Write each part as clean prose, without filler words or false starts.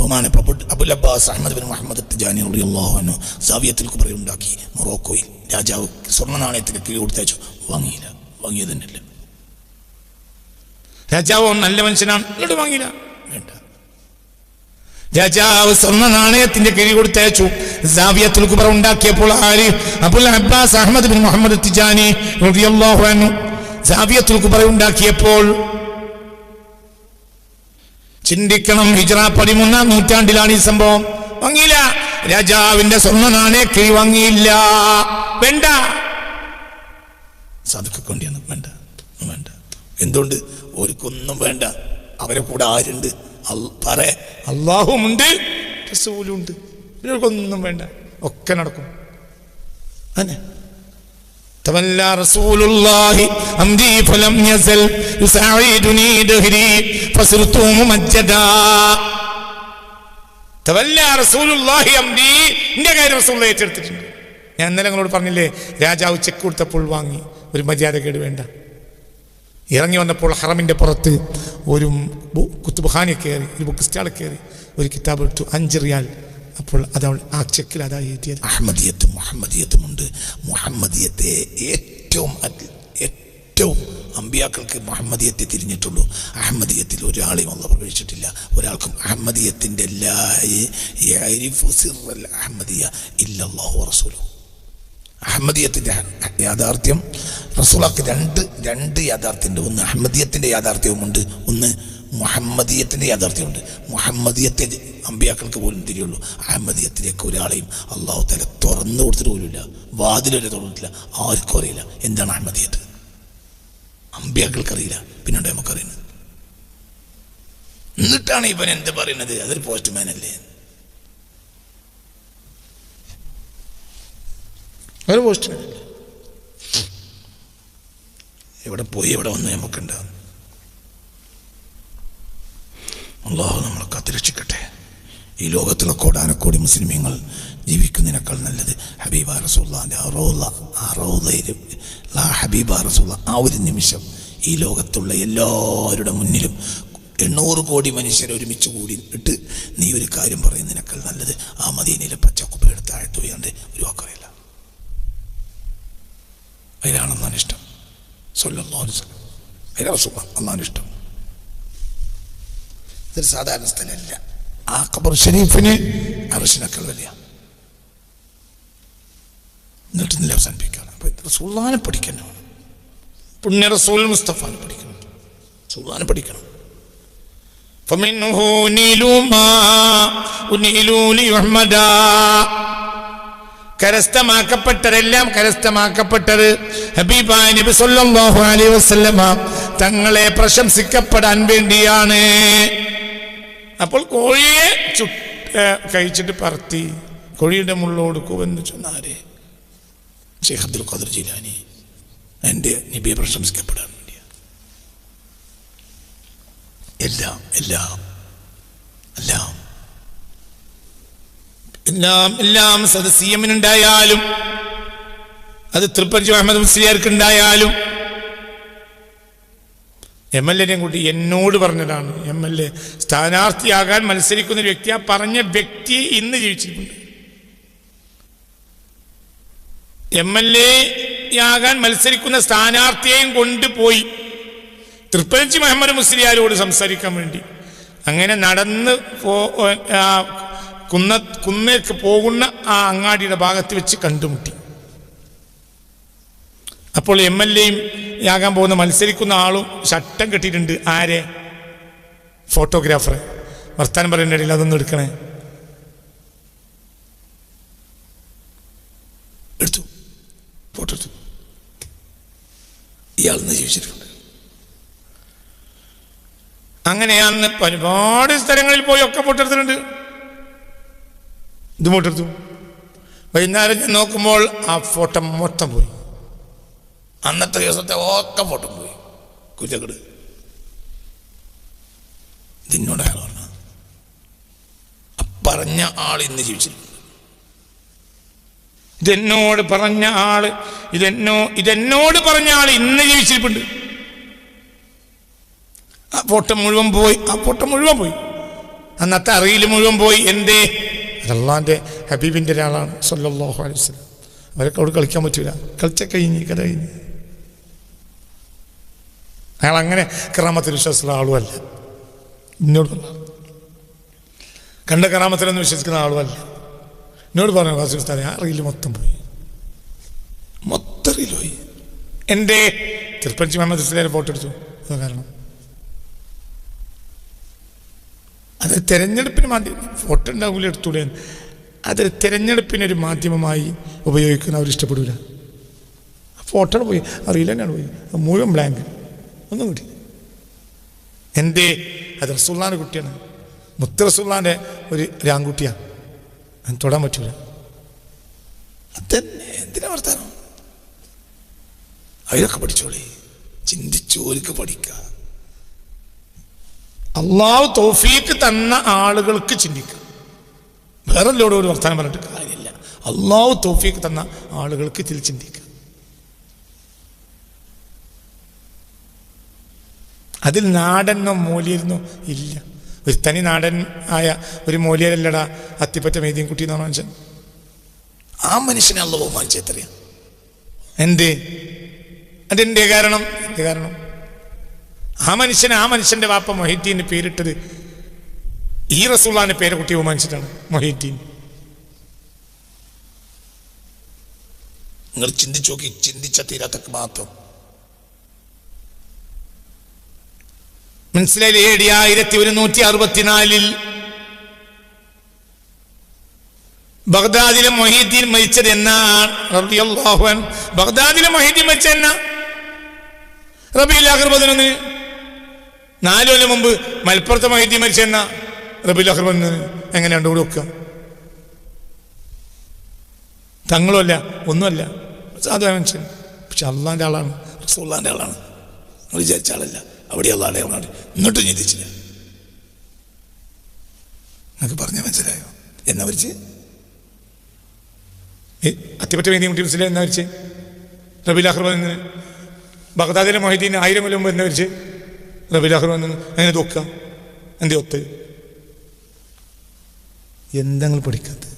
ബഹുമാനപ്പെട്ട അബുൽ അബ്ബാസ് അഹ്മദ് ബിൻ മുഹമ്മദ് തിജാനി റളിയല്ലാഹു അൻഹു സാവിയത്തുൽ കുബ്ര ഉണ്ടാക്കി. മൊറോക്കോയിൽ രാജാവ് സ്വർണ്ണ നാണയത്തിന് കീഴ് കൊടുത്തയച്ചു. വാങ്ങിയില്ല, വാങ്ങിയത് തന്നെയല്ല. രാജാവ് നല്ല മനുഷ്യനാണ്, ഇങ്ങോട്ട് വാങ്ങിയില്ല, വേണ്ട. രാജാവ് സ്വർണ്ണ നാണയത്തിന്റെ കിഴി കൊടുത്തയച്ചു. സാവിയത്തുൽ കുബ്ര ഉണ്ടാക്കിയപ്പോൾ ആര്? അബുൽ അബ്ബാസ് അഹ്മദ് ബിൻ മുഹമ്മദ് തിജാനി റളിയല്ലാഹു അൻഹു സാവിയത്തുൽ കുബ്ര ഉണ്ടാക്കിയപ്പോൾ ചിന്തിക്കണം, ഹിജ്റ 13-ാം നൂറ്റാണ്ടിലാണ് ഈ സംഭവം. വാങ്ങിയില്ല, രാജാവിന്റെ സ്വർണ്ണ നാണയക്കിഴി വാങ്ങിയില്ല, വേണ്ട. സാധുക്കൊണ്ടിയാണ് വേണ്ട, വേണ്ട. എന്തുകൊണ്ട്? ഓർക്കൊന്നും വേണ്ട. അവരെ കൂടെ ആരുണ്ട്? അള്ളാഹുമുണ്ട്, റസൂലുണ്ട്. ഇവർക്കൊന്നും വേണ്ട, ഒക്കെ നടക്കും. അതെ. تولى رسول الله أمري فلم يزل يساعدني دهري فصرت ممجدا. تولى رسول الله أمري. എൻ്റെ കാര്യം റസൂൽ ഏറ്റെടുത്തിട്ടുണ്ട്. ഞാൻ ഇന്നലെ നിങ്ങളോട് പറഞ്ഞില്ലേ, രാജാവ് ചെക്ക് കൊടുത്തപ്പോൾ വാങ്ങി. ഒരു മര്യാദക്കേട് വേണ്ട. ഇറങ്ങി വന്നപ്പോൾ ഹറമിൻ്റെ പുറത്ത് ഒരു കുത്തുബഖാനെ കയറി, ഒരു ബുക്ക് സ്റ്റാൾ കയറി, ഒരു കിതാബ് എടുത്തു, 5 റിയാൽ. അപ്പോൾ അതവൾ ആ ചെക്കിൽ അതാ എഴുതിയത്. അഹമ്മദിയത്തും മുഹമ്മദിയത്തുമുണ്ട്. മുഹമ്മദിയത്തെ ഏറ്റവും അമ്പിയാക്കൾക്ക് മുഹമ്മദിയത്തെ തിരിഞ്ഞിട്ടുള്ളൂ. അഹമ്മദിയത്തിൽ ഒരാളെയും അല്ലാഹു പ്രവേശിച്ചിട്ടില്ല. ഒരാൾക്കും അഹമ്മദിയത്തിൻ്റെ അഹമ്മദിയത്തിൻ്റെ യാഥാർത്ഥ്യം റസൂലുള്ളാഹിക്ക് രണ്ട് യാഥാർത്ഥ്യമുണ്ട്. ഒന്ന് അഹമ്മദിയത്തിൻ്റെ യാഥാർത്ഥ്യവുമുണ്ട്, ഒന്ന് മുഹമ്മദിയത്തിൻ്റെ യാഥാർത്ഥ്യമുണ്ട്. മുഹമ്മദിയത്തെ അമ്പിയാക്കൾക്ക് പോലും തിരിയുള്ളൂ. അഹമ്മദിയത്തിലേക്ക് ഒരാളെയും അള്ളാഹു തആല തുറന്നു കൊടുത്തിട്ട് പോലുമില്ല, വാതിലൊരു തുറന്നിട്ടില്ല. ആർക്കും അറിയില്ല എന്താണ് അഹമ്മദിയത്ത്. അമ്പിയാക്കൾക്കറിയില്ല, പിന്നീട് നമുക്കറിയുന്നത്. എന്നിട്ടാണ് ഇവൻ എന്ത് പറയുന്നത്? അതൊരു പോസ്റ്റ്മാൻ അല്ലേ, ഒരു പോസ്റ്റ്മാൻ അല്ലേ. എവിടെ പോയി എവിടെ വന്ന് നമുക്കുണ്ടാകും. അള്ളാഹു നമ്മളെ കാത്തുരക്ഷിക്കട്ടെ. ഈ ലോകത്തിലെ കോടാനക്കോടി മുസ്ലിമീങ്ങൾ ജീവിക്കുന്നതിനേക്കാൾ നല്ലത് ഹബീബ റസൂലുള്ളാഹിന്റെ ഹബീബ റസൂലുള്ളാഹി ആ ഒരു നിമിഷം ഈ ലോകത്തുള്ള എല്ലാവരുടെ മുന്നിലും 800 കോടി മനുഷ്യരെ ഒരുമിച്ച് കൂടിയിട്ട് നീ ഒരു കാര്യം പറയുന്നതിനേക്കാൾ നല്ലത് ആ മദീനയിലെ പച്ചക്കുപ്പയെടുത്ത് താഴ്ത്തു പോയാണ്ട് ഒരു വാക്കറിയില്ല. അതിലാണ് അള്ളാഹിന് ഇഷ്ടം. സ്വല്ലല്ലാഹു അലൈഹി വസല്ലം അതിലെ റസൂലുള്ളാഹി അള്ളാഹിന് ഇഷ്ടം. ഇതൊരു സാധാരണ സ്ഥലമല്ല. ആ ഖബർ ഷരീഫിന് അർശിനേക്കാൾ വലിയ. എന്നിട്ട് അവസാനിപ്പിക്കുകയാണ്. അപ്പോൾ റസൂലുള്ളാഹിനെ പഠിക്കണം, പുണ്യ റസൂൽ മുസ്തഫാനെ പഠിക്കണം, റസൂലുള്ളാഹിനെ പഠിക്കണം. ഫമിൻഹു നീലുമാ ഉനീലു ലിയുഹ്മദാ. കരസ്ഥമാക്കപ്പെട്ടതെല്ലാം കരസ്ഥമാക്കപ്പെട്ടത് ഹബീബായ നബി സല്ലല്ലാഹു അലൈഹി വസല്ലമ തങ്ങളെ പ്രശംസിക്കപ്പെടാൻ വേണ്ടിയാണ്. അപ്പോൾ കോഴിയെ കഴിച്ചിട്ട് പറത്തി കോഴിയുടെ മുള്ളോട് കൂവെന്ന് ചൊന്നാരെ ശൈഖ് അബ്ദുൽ ഖാദിർ ജീലാനി എൻ്റെ നബിയെ പ്രശംസിക്കപ്പെടാൻ വേണ്ടിയാണ്. എല്ലാം എല്ലാം എല്ലാം എല്ലാം എല്ലാം സദസ്യമിനുണ്ടായാലും അത് തൃപ്പഞ്ചി അഹമ്മദ് മുസ്ലിയാർക്കുണ്ടായാലും MLA കൂട്ടി എന്നോട് പറഞ്ഞതാണ്. MLA സ്ഥാനാർത്ഥിയാകാൻ മത്സരിക്കുന്ന ഒരു വ്യക്തി, ആ പറഞ്ഞ വ്യക്തി ഇന്ന് ജീവിച്ചിട്ടുണ്ട്. MLA യാകാൻ മത്സരിക്കുന്ന സ്ഥാനാർത്ഥിയെയും കൊണ്ടുപോയി തൃപ്പഞ്ചി മുഹമ്മദ് മുസ്ലിയാരോട് സംസാരിക്കാൻ വേണ്ടി. അങ്ങനെ നടന്ന് കുന്നേക്ക് പോകുന്ന ആ അങ്ങാടിയുടെ ഭാഗത്ത് വെച്ച് കണ്ടുമുട്ടി. അപ്പോൾ MLA യാകാൻ പോകുന്ന മത്സരിക്കുന്ന ആളും ഷട്ടം കെട്ടിയിട്ടുണ്ട്. ആരെ? ഫോട്ടോഗ്രാഫർ. വർത്താനം പറയുന്ന ഇടയിൽ അതൊന്നും എടുക്കണേ, എടുത്തു, ഫോട്ടോ എടുത്തു. ഇയാളെന്ന് ജീവിച്ചിട്ടുണ്ട്. അങ്ങനെയാന്ന് ഒരുപാട് സ്ഥലങ്ങളിൽ പോയി ഒക്കെ ഫോട്ടോ എടുത്തിട്ടുണ്ട്. ഇത് ഫോട്ടോ എടുത്തു. വൈകുന്നേരം ഞാൻ നോക്കുമ്പോൾ ആ ഫോട്ടോ മൊത്തം പോയി. അന്നത്തെ ദിവസത്തെ ഒക്കെ ഫോട്ടോ പോയി. കുറ്റക്കെട്. ഇതിനോട് അയാൾ പറഞ്ഞു, പറഞ്ഞ ആൾ ഇന്ന് ജീവിച്ചിട്ടുണ്ട്. ഇതെന്നോട് പറഞ്ഞ ആള് ഇതെന്നോട് പറഞ്ഞ ആൾ ഇന്ന് ജീവിച്ചിരിപ്പുണ്ട്. ആ ഫോട്ടോ മുഴുവൻ പോയി. അന്നത്തെ അറിയിൽ മുഴുവൻ പോയി. എന്തേ? അള്ളാന്റെ ഹബീബിൻ്റെ ഒരാളാണ് സല്ലല്ലാഹു അലൈഹി വസല്ലം. അവരൊക്കെ അവിടെ കളിക്കാൻ പറ്റൂല. കളിച്ച കഴിഞ്ഞ് കഥ കഴിഞ്ഞ്. അയാൾ അങ്ങനെ കറാമത്തിൽ വിശ്വസിക്കുന്ന ആളുമല്ല. എന്നോട് കണ്ട കറാമത്തിലൊന്നും വിശ്വസിക്കുന്ന ആളുമല്ല. എന്നോട് പറഞ്ഞു വാസുസ്ഥാനെ ആ റീല് മൊത്തം പോയി, മൊത്തം റീല് പോയി. എൻ്റെ തിരുപ്പഞ്ചി മുഹമ്മദ് ഇസ്ലാം ഫോട്ടോ എടുത്തു. കാരണം അത് തെരഞ്ഞെടുപ്പിന് മാധ്യമം ഫോട്ടോ ഉണ്ടാവില്ല, എടുത്തൂടെ. അത് തെരഞ്ഞെടുപ്പിനൊരു മാധ്യമമായി ഉപയോഗിക്കുന്ന ഇഷ്ടപ്പെടില്ല. ഫോട്ടോ പോയി, ആ റീൽ തന്നെയാണ് പോയി, മുഴുവൻ ബ്ലാങ്ക്, ഒന്നും കിട്ടി. എന്തേ? അത് റസൂലുള്ളാഹിന്റെ കുട്ടിയാണ്, മുത്ത് റസൂലുള്ളാഹിന്റെ ഒരു ആൺകുട്ടിയാണ്, അത് തൊടാൻ പറ്റൂല. അതന്നെ എന്തിനാ വർത്താനം? അവരൊക്കെ പഠിച്ചോളി, ചിന്തിച്ചോലിക്ക് പഠിക്കുക. അള്ളാഹു തൗഫീക്ക് തന്ന ആളുകൾക്ക് ചിന്തിക്കുക. വേറെ ഒരു വർത്താനം പറഞ്ഞിട്ട് കാര്യമില്ല. അള്ളാഹു തൗഫീക്ക് തന്ന ആളുകൾക്ക് ഇതിൽ ചിന്തിക്കുക. അതിൽ നാടനോ മൂല്യരുന്നോ ഇല്ല. ഒരു തനി നാടൻ ആയ ഒരു മൂല്യരല്ലടാ അത്തിപ്പറ്റ മെയ്തീൻ കുട്ടി എന്നാണ് മനുഷ്യൻ. ആ മനുഷ്യനെ അള്ളാഹു ബഹുമാനിച്ചെത്രയാ. എന്തേ? അതെന്തേ കാരണം? എന്ത് കാരണം? ആ മനുഷ്യന്റെ വാപ്പ മൊഹീദ്ദീന് പേരിട്ടത് ഈ റസൂലുള്ളാഹിന്റെ പേരെ കുട്ടി ബഹുമാനിച്ചിട്ടാണ്, മൊഹീദ്ദീൻ. നിങ്ങൾ ചിന്തിച്ചു നോക്കി, ചിന്തിച്ച തീരാത്തൊക്കെ മാത്രം മനസ്സിലായി. 7164 ബഗ്ദാദിലെ മൊഹീദ്ദീൻ മരിച്ചത് എന്നാണ് റളിയല്ലാഹു അൻഹു. ബഗ്ദാദിലെ മൊഹീദ്ദീൻ മരിച്ചത് എന്നാ? റബീഉൽ ആഖിർ 11. 4 കൊല്ലം മുമ്പ് മലപ്പുറത്തെ മൊഹീദ്ദീൻ മരിച്ചത് എന്നാ? റബീഉൽ ആഖിർ 11. എങ്ങനെ രണ്ടും കൂടെ വെക്കുക? തങ്ങളും അല്ല, ഒന്നുമല്ല, സാധാരണ മനുഷ്യൻ. പക്ഷെ അള്ളാന്റെ ആളാണ്, റസൂലുള്ളാഹിന്റെ ആളാണ്. നിങ്ങൾ വിചാരിച്ച ആളല്ല. അവിടെ അള്ളാന്റെ ആളാണ്. ഇങ്ങോട്ടും ചിന്തിച്ചില്ല. നിങ്ങൾക്ക് പറഞ്ഞാൽ മനസ്സിലായോ? എന്നാ മരിച്ച്? അത്തിപ്പറ്റ മെയ്തീൻ കുട്ടി മനസ്സിലായി. എന്നാ മരിച്ച്? റബീഉൽ ആഖിർ 11. ബഗ്ദാദിലെ മൊഹീദ്ദീൻ 1000 കൊല്ലം മുമ്പ് എന്നാ മരിച്ച്? റബീഉൽ ആഖിർ 11. അങ്ങനെ നോക്കുക. എന്തേ ഒത്ത്? എന്തെങ്കിലും പഠിക്കാത്തത്?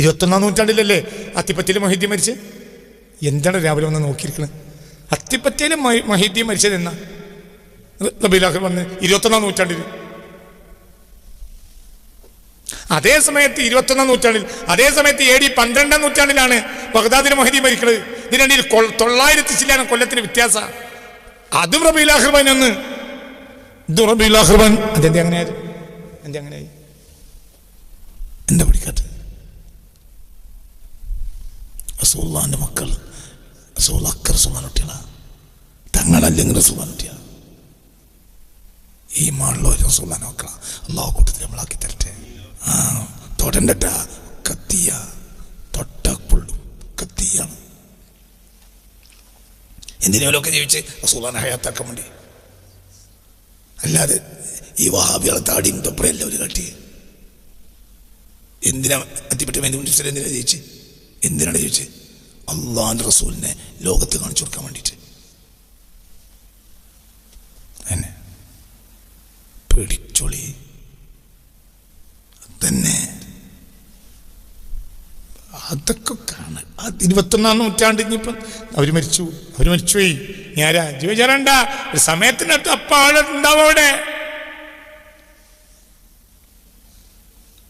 21ാം നൂറ്റാണ്ടിലല്ലേ അത്തിപ്പറ്റയിലെ മൊഹീദ്ദീൻ മരിച്ച്? എന്താണ് രാവിലെ വന്ന് നോക്കിയിരിക്കുന്നത്? അത്തിപ്പറ്റയിലെ മൊഹീദ്ദീൻ മരിച്ചത് എന്നാ? റബീഉൽ ആഖിർ 11, 21ാം നൂറ്റാണ്ടിൽ. അതേ സമയത്ത് 21ാം നൂറ്റാണ്ടിൽ, അതേ സമയത്ത് AD 12ാം നൂറ്റാണ്ടിലാണ് ബഗ്ദാദിലെ മൊഹീദ്ദീൻ മരിക്കുന്നത്. ഇതിനിടയിൽ 900 ചില്ലാനം കൊല്ലത്തിന് വ്യത്യാസ. അതും റബീഉൽ ആഖിർ 11, ഇതും റബീഉൽ ആഖിർ 11. അതെന്തേ അങ്ങനെയായത്? എന്തേ അങ്ങനെയായി? എന്താ പഠിക്കാത്തത്? റസൂലുള്ളാഹിന്റെ മക്കൾ, റസൂലുള്ളാഹിന്റെ കുട്ടികളാ. തങ്ങളല്ലെങ്കിൽ റസൂലുള്ളാഹിന്റെ കുട്ടിയാ. ഈ മാളിലോ റസൂലുള്ളാഹിന്റെ മക്കളാ. അള്ളാഹു കൂട്ടത്തിൽ നമ്മളാക്കി തരട്ടെ. തൊടണ്ടട്ട, കത്തിയ, തൊട്ട പുള്ളും കത്തിയാണ്. എന്തിനോലൊക്കെ ജീവിച്ച് റസൂലുള്ളാഹിനെ ഹയാത്താക്കാൻ വേണ്ടി. അല്ലാതെ ഈ വഹാബികളെ താടിയും തൊപ്പറയല്ല ഒരു കാട്ടി. എന്തിനാ അത്തിപ്പറ്റ എന്തിനാ ജയിച്ച്? എന്തിനാണ് ചോദിച്ചത്? അള്ളാഹിന്റെ റസൂലിനെ ലോകത്ത് കാണിച്ചു കൊടുക്കാൻ വേണ്ടിയിട്ട്. എന്നെ പേടിച്ചോളി. തന്നെ അതൊക്കെ കാണാൻ. 21ാം നൂറ്റാണ്ട് ഇനിയിപ്പം അവര് മരിച്ചുപോയി. ഞാനാ ജീവിച്ചാരണ്ട ഒരു സമയത്തിനകത്ത് അപ്പാളുണ്ടാവും അവിടെ.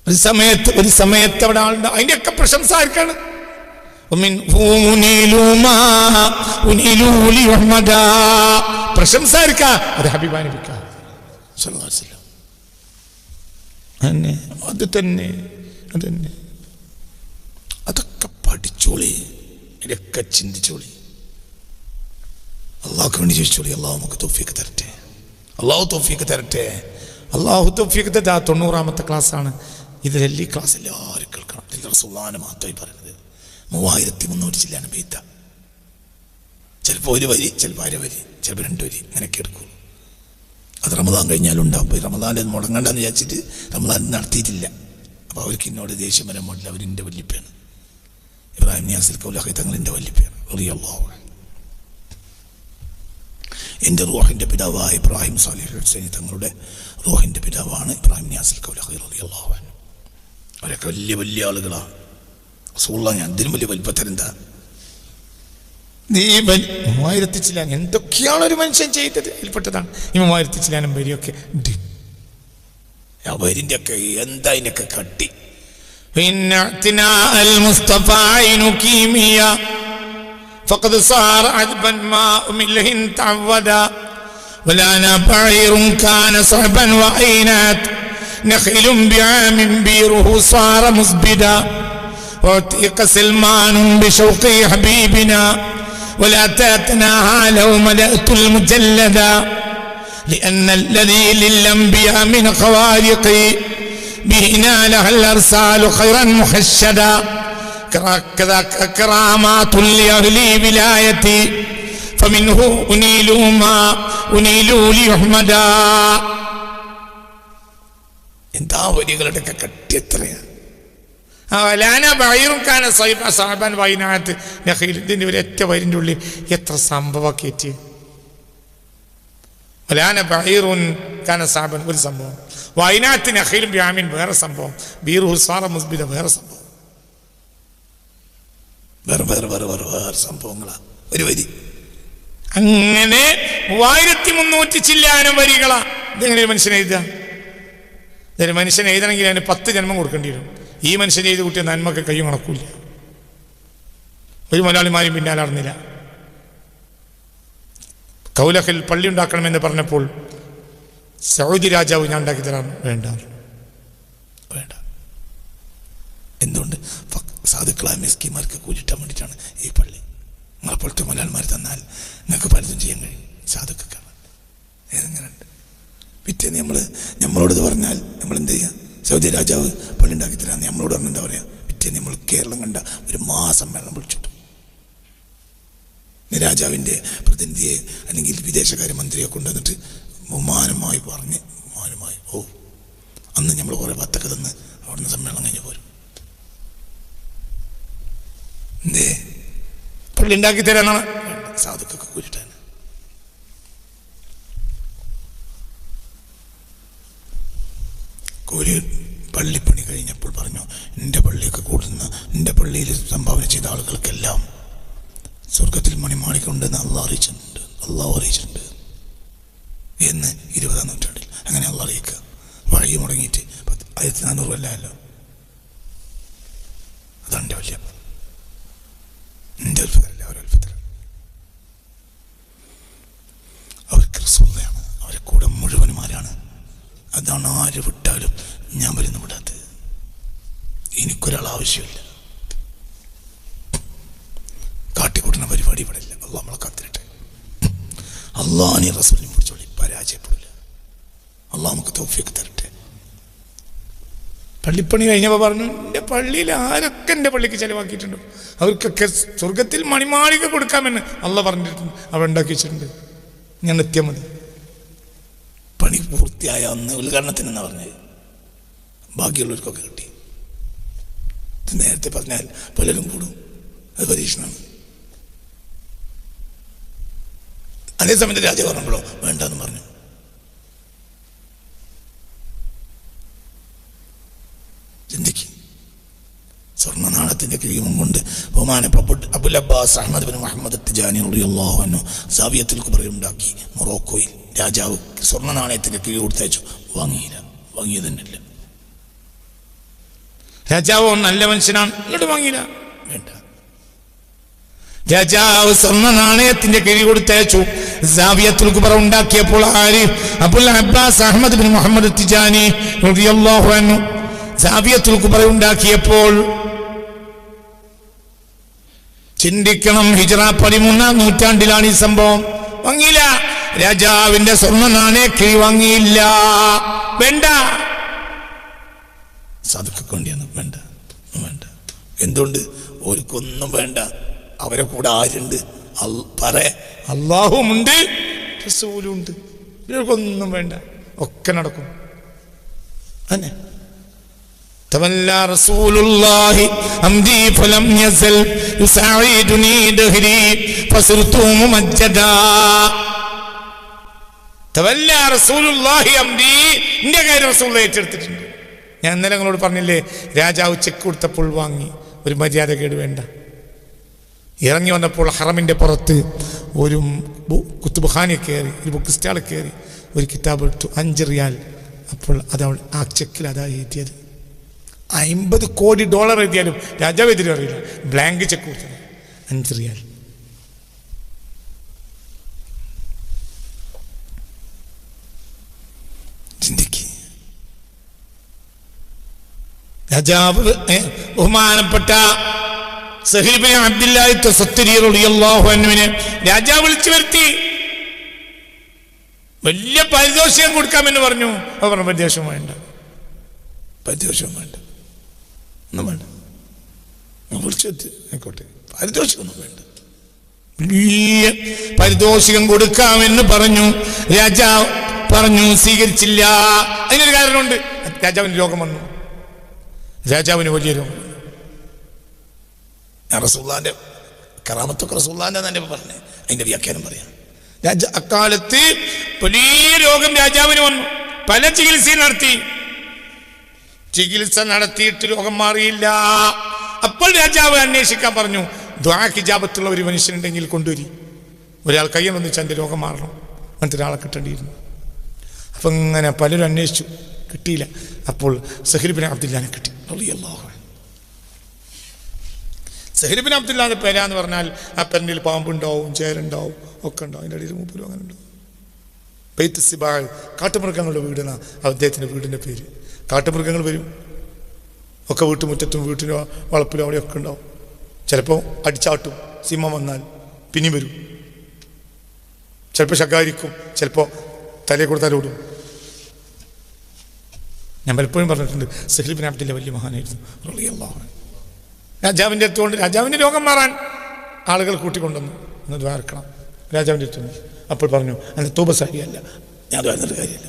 ഒരു സമയത്ത് അവിടെ ആളുണ്ടാവും. അതിൻ്റെയൊക്കെ പ്രശംസ ആർക്കാണ്? പ്രശംസ ആർക്കാ? അത് ഹബീബായ നബിക്കാ സല്ലല്ലാഹു അലൈഹി വസല്ലം. അത് തന്നെ അതൊക്കെ പഠിച്ചോളി, ഇതൊക്കെ ചിന്തിച്ചോളി, അള്ളാഹുക്ക് വേണ്ടി ചോദിച്ചോളി. അള്ളാഹു നമുക്ക് തൗഫീഖ് തരട്ടെ. അള്ളാഹു തൗഫീഖ് തരട്ടെ. അള്ളാഹു തൗഫീഖ് തരട്ടെ. 90ാമത്തെ ക്ലാസ്സാണ്. ഇതിലെല്ലാം ക്ലാസ് എല്ലാവരും കേൾക്കണം. ഇതിൽ റസൂലുള്ളാഹിനെ മാത്രമായി പറയുന്നത് 3300 ചില്ലാനം ബെയ്ത്ത. ചിലപ്പോൾ ഒരു വരി, ചിലപ്പോൾ അര വരി, ചിലപ്പോൾ 2 വരി, അങ്ങനെയൊക്കെ എടുക്കുള്ളൂ. അത് റമദാൻ കഴിഞ്ഞാലുണ്ടാവും. പോയി റമദാനിൽ മുടങ്ങണ്ടെന്ന് വിചാരിച്ചിട്ട് റമദാൻ നടത്തിയിട്ടില്ല. അപ്പോൾ അവർക്ക് എന്നോട് ദേഷ്യം വരാൻ പാടില്ല. അവരെൻ്റെ വല്യപ്പയാണ്. ഇബ്രാഹിം നിയാസിൽ കൗലാഹി തങ്ങൾ എൻ്റെ വല്യപ്പയാണ്. എൻ്റെ റൂഹിൻ്റെ പിതാവായ ഇബ്രാഹിം സാലിഹ് ഹുസൈനി തങ്ങളുടെ റൂഹിൻ്റെ പിതാവാണ് ഇബ്രാഹിം നിയാസ് കൗലഖി റളിയല്ലാഹു അൻഹു. അവരൊക്കെ വലിയ വലിയ ആളുകളാണ്. റസൂലുള്ളാഹി ഞാൻ ഇതിലും വലിയ വലിപ്പത്തരെന്താ? 3000 ചില്ലാൻ എന്തൊക്കെയാണ് ഒരു മനുഷ്യൻ ചെയ്തത് അതിൽപ്പെട്ടതാണ് ഈ 3000 ചില്ലാനും വരിയൊക്കെ ഉണ്ട്. ആ വരിൻ്റെ ഒക്കെ എന്താ അതിനൊക്കെ കട്ടി. فقد صار عذبا ما مله تعودا ولانا بعير كان صعبا وعينات نخيل بعام بيره صار مزبدا وعتيق سلمان بشوق حبيبنا ولا تتناهى لو ملأت المجلدا لأن الذي للأنبياء من خوارق به نالها الأرسال خيرا محشدا كذا كرامات لأهل ولايتي فمنه أنيل ما أنيل ليحمدا. എന്താ വരികളുടെ ഒക്കെ കട്ടി എത്രയാണ്. ഇതിന്റെ ഒരു ഒറ്റ വരിൻ്റെ ഉള്ളിൽ എത്ര സംഭവമൊക്കെ എത്തി. ഒരു സംഭവം, വൈനാത്ത് നഖീലും ബ്യാമിൻ വേറെ സംഭവം, ബീറുഹു സാറ മുസ്ബിദ വേറെ സംഭവം, വേറെ വേറെ വേറെ വേറെ വേറെ സംഭവങ്ങളാ ഒരു വരി. അങ്ങനെ 3300 ചില്ലാനം വരികളാ. ഇതെങ്ങനെ ഒരു മനുഷ്യൻ എഴുതുക? ഇതൊരു മനുഷ്യൻ എഴുതണമെങ്കിൽ അതിന് 10 ജന്മം കൊടുക്കേണ്ടി വരും. ഈ മനുഷ്യൻ ചെയ്ത് കൂട്ടിയ നന്മക്ക് കയ്യും കണക്കൂല. ഒരു മലയാളിമാരും പിന്നാലെ അറിഞ്ഞില്ല. കൗലഖിൽ പള്ളി ഉണ്ടാക്കണമെന്ന് പറഞ്ഞപ്പോൾ സൗദി രാജാവ് ഞാൻ ഉണ്ടാക്കി തരാം, വേണ്ട വേണ്ട. എന്തുകൊണ്ട്? സാധുക്കളായ മിസ്കിമാർക്ക് കൂലിട്ടാൻ വേണ്ടിയിട്ടാണ് ഈ പള്ളി. നിങ്ങളെപ്പോലത്തെ മലയാളിമാർ തന്നാൽ നിങ്ങൾക്ക് പലതും ചെയ്യാൻ കഴിയും. സാധുക്കാണ് ഏതെങ്ങനെയുണ്ട്. പിറ്റേന്ന് നമ്മളോട് പറഞ്ഞാൽ നമ്മൾ എന്ത് ചെയ്യുക? സൗദി രാജാവ് പള്ളി ഉണ്ടാക്കി തരാമെന്ന് നമ്മളോട് പറഞ്ഞാൽ എന്താ പറയുക? പിറ്റേന്ന് നമ്മൾ കേരളം കണ്ട ഒരു മഹാസമ്മേളനം വിളിച്ചിട്ടു. രാജാവിൻ്റെ പ്രതിനിധിയെ അല്ലെങ്കിൽ വിദേശകാര്യമന്ത്രിയെ കൊണ്ടുവന്നിട്ട് ബഹുമാനമായി പറഞ്ഞ് ബഹുമാനമായി അന്ന് നമ്മൾ കുറേ പത്തൊക്കെ തന്ന് അവിടുന്ന് സമ്മേളനം കഴിഞ്ഞ് പോരും. എന്തേ? പള്ളി ഉണ്ടാക്കി തരാനാണ്. സാധുക്കൊക്കെ കൂരിട്ടാണ്. കൂലി പള്ളിപ്പണി കഴിഞ്ഞപ്പോൾ പറഞ്ഞു, എൻ്റെ പള്ളിയൊക്കെ കൂടുന്ന എൻ്റെ പള്ളിയിൽ സംഭാവന ചെയ്ത ആളുകൾക്കെല്ലാം സ്വർഗത്തിൽ മണിമാളിക ഉണ്ടെന്ന് അള്ളാഹു അറിയിച്ചിട്ടുണ്ട് എന്ന് 20-ാം നൂറ്റാണ്ടിൽ. അങ്ങനെ അള്ളാഹു അറിയിക്കുക. വഴി മുടങ്ങിയിട്ട് 1400 കൊല്ലമല്ലോ. അതാണ് എൻ്റെ വലിയ എൻ്റെ അത്ഭുതമല്ല, അവരത്ഭുതം. അവർക്ക് റസൂലാണ്, അവരെ കൂടെ മുഴുവന്മാരാണ്. അതാണ് ആര് വിട്ടാലും ഞാൻ വരുന്ന വിടാത്തത്. എനിക്കൊരാൾ ആവശ്യമില്ല. കാട്ടിക്കൂട്ടുന്ന പരിപാടി ഇവിടെ ഇല്ല. അള്ളാഹ് നമ്മളെ കാത്തിരട്ടെ. അള്ളാഹിനെ റസൂലിനെ പിടിച്ചോളി, പരാജയപ്പെടില്ല. അള്ളാഹ് നമുക്ക് തൗഫീഖ് തരട്ടെ. പള്ളിപ്പണി കഴിഞ്ഞപ്പോൾ പറഞ്ഞു, എൻ്റെ പള്ളിയിൽ ആരൊക്കെ എൻ്റെ പള്ളിക്ക് ചിലവാക്കിയിട്ടുണ്ടോ അവർക്കൊക്കെ സ്വർഗത്തിൽ മണിമാളിക കൊടുക്കാമെന്ന് അള്ളാഹ് പറഞ്ഞിട്ടുണ്ട്. അവിടെ ഉണ്ടാക്കി വെച്ചിട്ടുണ്ട്. ഞാൻ എത്തിയാൽ മതി. പണി പൂർത്തിയായ അന്ന് ഉദ്ഘാടനത്തിനെന്നാ പറഞ്ഞത്. ബാക്കിയുള്ളവർക്കൊക്കെ കിട്ടി. നേരത്തെ പറഞ്ഞാൽ പലരും കൂടും. അത് പരീക്ഷണമാണ്. അതേസമയത്ത് രാജാവ് പറഞ്ഞപ്പോഴോ വേണ്ടെന്ന് പറഞ്ഞു. ചിന്തിക്ക്. സ്വർണ്ണ നാണത്തിന്റെ കിഴിവും കൊണ്ട് ബഹുമാനപ്പെട്ട അബുൽ അബ്ബാസ് അഹ്മദ് ബിൻ മുഹമ്മദ് തിജാനി റളിയല്ലാഹു അൻഹു സാവിയത്തുൽ കുബ്ര ഉണ്ടാക്കി. മൊറോക്കോയിൽ രാജാവ് സ്വർണ്ണ നാണയത്തിന്റെ കിഴി കൊടുത്തയച്ചു. വാങ്ങിയത് തന്നെയല്ല. രാജാവ് നല്ല മനുഷ്യനാണ്, ഇങ്ങോട്ട് വാങ്ങിയില്ല. വേണ്ട. രാജാവ് സ്വർണ്ണ നാണയത്തിന്റെ കിഴി കൊടുത്തയച്ചു. സാവിയത്തുൽ കുബ്ര ഉണ്ടാക്കിയപ്പോൾ ആര്? അബുൽ അബ്ബാസ് അഹ്മദ് ബിൻ മുഹമ്മദ് തിജാനി റളിയല്ലാഹു അൻഹു സാവിയത്തുൽ കുബ്ര ഉണ്ടാക്കിയപ്പോൾ ചിന്തിക്കണം, ഹിജ്റ 13-ാം നൂറ്റാണ്ടിലാണ് ഈ സംഭവം. വാങ്ങിയില്ല. രാജാവിന്റെ സ്വർണ്ണ നാണയക്കിഴി വാങ്ങിയില്ല. വേണ്ട. സാധുക്കൊക്കെ വേണ്ടിയാണ്. വേണ്ട. എന്തുകൊണ്ട്? ഓർക്കൊന്നും വേണ്ട. അവരെ കൂടെ ആരുണ്ട്? അല്ലാഹുമുണ്ട്, റസൂലുണ്ട്. ഇവർക്കൊന്നും വേണ്ട. ഒക്കെ നടക്കും. അന്നെ تولى رسول الله أمدي فلم يزل يساعدني دهري فصرت ممجدا. തവല്ലാ റസൂലുള്ളാഹി അംരി, എന്റെ കാര്യം റസൂൽ ഏറ്റെടുത്തിട്ടുണ്ട്. ഞാൻ ഇന്നലെ നിങ്ങളോട് പറഞ്ഞില്ലേ, രാജാവ് ചെക്ക് കൊടുത്തപ്പോൾ വാങ്ങി, ഒരു മര്യാദ കേട് വേണ്ട. ഇറങ്ങി വന്നപ്പോൾ ഹറമിൻ്റെ പുറത്ത് ഒരു കുത്തുബുഖാനി കയറി, ഒരു ബുക്ക് സ്റ്റാൾ കയറി, ഒരു കിതാബ് എടുത്തു, 5 റിയാൽ. അപ്പോൾ അതവൾ ആ ചെക്കിൽ അതാ എഴുതിയത്. $50 കോടി എഴുതിയാലും രാജാവ് എതിരും അറിയില്ല. ബ്ലാങ്ക് ചെക്ക് കൊടുത്തത് 5 റിയാൽ. ചിന്തിക്ക്. രാജാവ് ബഹുമാനപ്പെട്ട സഹീൽ ബിൻ അബ്ദുല്ലാഹി തസത്തരി റളിയല്ലാഹു അൻഹുവിനെ രാജാവ് വിളിച്ചു വരുത്തി. വലിയ പാരിതോഷികം കൊടുക്കാമെന്ന് പറഞ്ഞു. അവർ പറഞ്ഞു പാരിതോഷികം വേണ്ട, പാരിതോഷികം വേണ്ട, ഒന്നും വേണ്ട. വിളിച്ചെത്തി ആയിക്കോട്ടെ, പാരിതോഷികമൊന്നും വേണ്ട. വലിയ പാരിതോഷികം കൊടുക്കാമെന്ന് പറഞ്ഞു. രാജാവ് പറഞ്ഞു, സ്വീകരിച്ചില്ല. അതിനൊരു കാരണമുണ്ട്. രാജാവിന് രോഗം വന്നു. രാജാവിന് വലിയ രോഗം. റസൂലുള്ളാഹിന്റെ കറാമത്തൊക്കെ റസൂലുള്ളാഹിന്റെ തന്നെ പറഞ്ഞേ, അതിന്റെ വ്യാഖ്യാനം പറയാം. അക്കാലത്ത് വലിയ രോഗം രാജാവിന് വന്നു. പല ചികിത്സയും നടത്തി. ചികിത്സ നടത്തിയിട്ട് രോഗം മാറിയില്ല. അപ്പോൾ രാജാവ് അന്വേഷിക്കാൻ പറഞ്ഞു. ദുആക്ക് ഇജാബത്തുള്ള ഒരു മനുഷ്യനുണ്ടെങ്കിൽ കൊണ്ടുവരി. ഒരാൾ കയ്യിൽ വന്നിച്ച് എൻ്റെ രോഗം മാറണം, അങ്ങനത്തെ ഒരാളെ കിട്ടേണ്ടിയിരുന്നു. അപ്പം ഇങ്ങനെ പലരും അന്വേഷിച്ചു, കിട്ടിയില്ല. അപ്പോൾ സഹീൽ ബിൻ അബ്ദുല്ലാഹിനെ കിട്ടി. സഹീൽ ബിൻ അബ്ദുല്ലാഹിന്റെ പേരാന്ന് പറഞ്ഞാൽ ആ പെരണ്ടിൽ പാമ്പുണ്ടാവും, ചേരുണ്ടാവും, ഒക്കെ ഉണ്ടാവും. അതിൻ്റെ അടിയിൽ മൂപ്പരും അങ്ങനെ ഉണ്ടാവും. ബൈത്ത് സിബാൽ, കാട്ടുമൃഗങ്ങളുടെ വീടെന്നാണ് അദ്ദേഹത്തിൻ്റെ വീടിൻ്റെ പേര്. കാട്ടുമൃഗങ്ങൾ വരും, ഒക്കെ വീട്ടുമുറ്റത്തും വീട്ടിലും വളപ്പിലും അവിടെയൊക്കെ ഉണ്ടാവും. ചിലപ്പോൾ അടിച്ചാട്ടും, സിംഹം വന്നാൽ പിന്നെയും വരും. ചിലപ്പോൾ ശകാരിക്കും, ചിലപ്പോൾ തലയെ കൂടെ തലോടും. ഞാൻ പലപ്പോഴും പറഞ്ഞിട്ടുണ്ട്, സഹീൽ ബിൻ അബ്ദുല്ല വലിയ മഹാനായിരുന്നു റളിയല്ലാഹു അൻഹു. രാജാവിൻ്റെ അടുത്തുകൊണ്ട് രാജാവിൻ്റെ രോഗം മാറാൻ ആളുകൾ കൂട്ടിക്കൊണ്ടുവന്നു. ഒന്ന് ദ്വാരക്കണം രാജാവിൻ്റെ അടുത്ത്. അപ്പോൾ പറഞ്ഞു, എൻ്റെ തൗബ സഹിയല്ല, ഞാൻ ദ്വാരുന്നിട്ട് കാര്യമില്ല.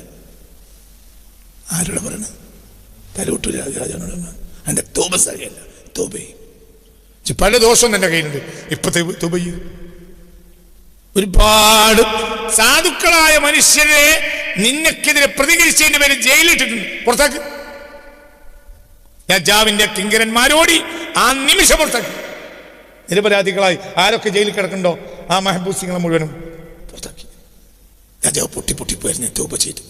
ആരോടെ പറയണത്? തലവിട്ടു രാജാവിനോട്, എൻ്റെ തൗബ സഹിയല്ല, തൗബ പല ദോഷവും എൻ്റെ കയ്യിലുണ്ട്, ഇപ്പൊ തൗബ ചെയ്യും. ഒരുപാട് സാധുക്കളായ മനുഷ്യരെ നിനക്കെതിരെ പ്രതികരിച്ചതിന്റെ പേര് ജയിലിട്ടിട്ടുണ്ട്, പുറത്താക്കി. രാജാവിന്റെ കിങ്കരന്മാരോടി ആ നിമിഷം പുറത്താക്കി. നിരപരാധികളായി ആരൊക്കെ ജയിലിൽ കിടക്കണ്ടോ ആ മഹബൂസിങ്ങളെ മുഴുവനും പുറത്താക്കി. രാജാവ് പൊട്ടിപ്പോയിരുന്നു, തൗബ ചെയ്തു.